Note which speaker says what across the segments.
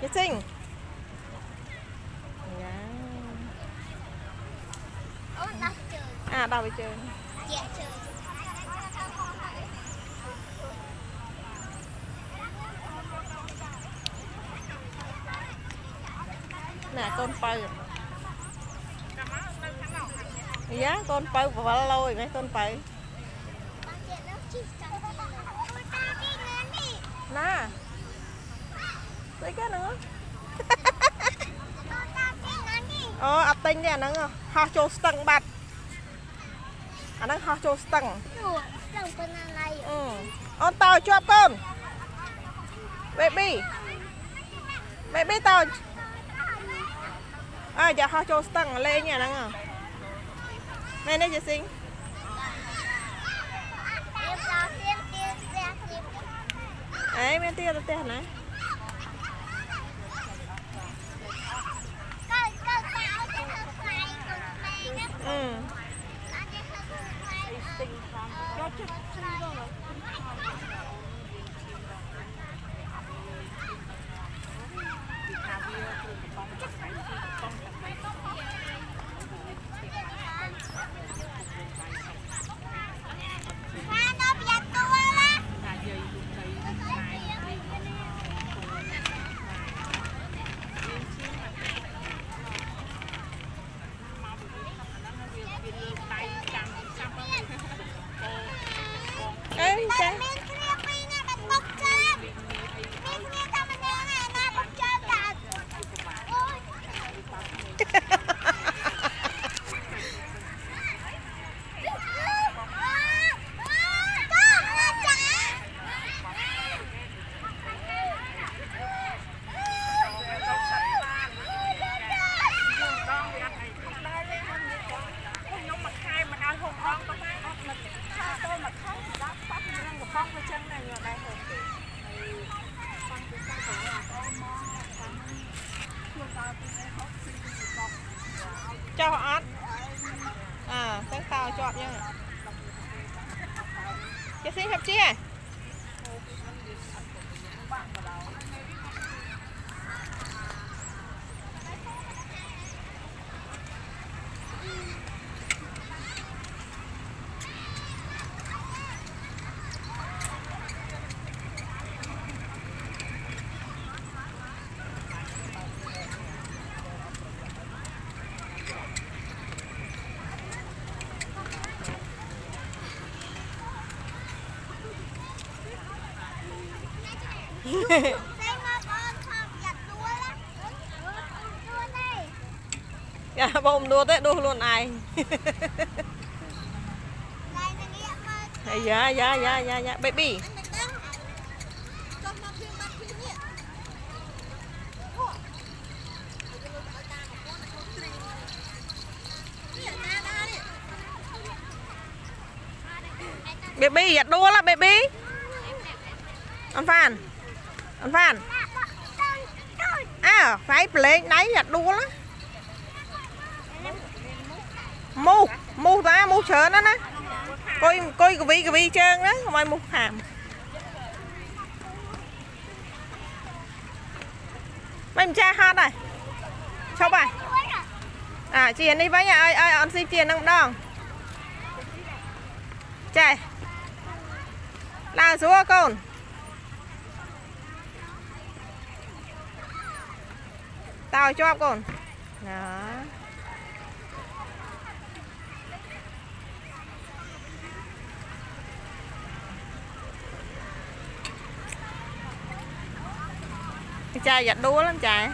Speaker 1: Chị Sinh. À, đâu đi chơi. Nè con pơ. Dạ con pơ và lôi mấy con pơ. Nè. Lấy cái nữa. Ập tinh đi anh nâng ho cho stăng bạch. Anh nâng ho cho stăng. Ôn tao cho con. Baby. Baby tao. Dạ ho cho stăng lên nha nâng. Này đây chị Sinh. Ấy bên tia tia này. Cho họ ăn. Tiếng tao chọn nha. Chị Sinh hấp chia. Dạ bông đua thế đua luôn ai. Dạ baby. Baby giật đua lắm baby. Anh Phan. Anh Phan. Phải lên đấy giật đua lắm. Mu ta mu sợ nó nè. Coi cái vi trơn đó, không ai mu hàm. Mấy cha hát này. Sao bài? Chiên đi với nhà ơi anh xin chiên không đong. Chạy. Là xuống con. Tao cho con. Đó. Trai giặt đua lắm trai.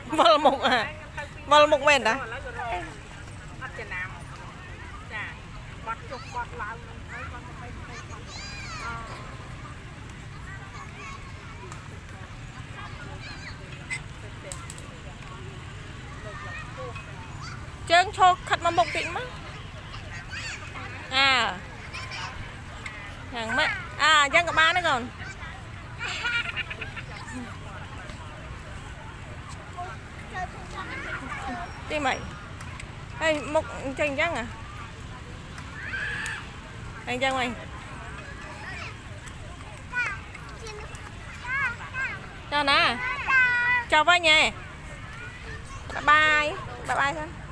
Speaker 1: vần mục à vần mục mền à chân cho khát mà mục tịnh má à hàng mẹ à chân cả ba nữa còn đi mày ê mục chân trắng à anh chân mày cho nè chào với nha bye bye bye bye thôi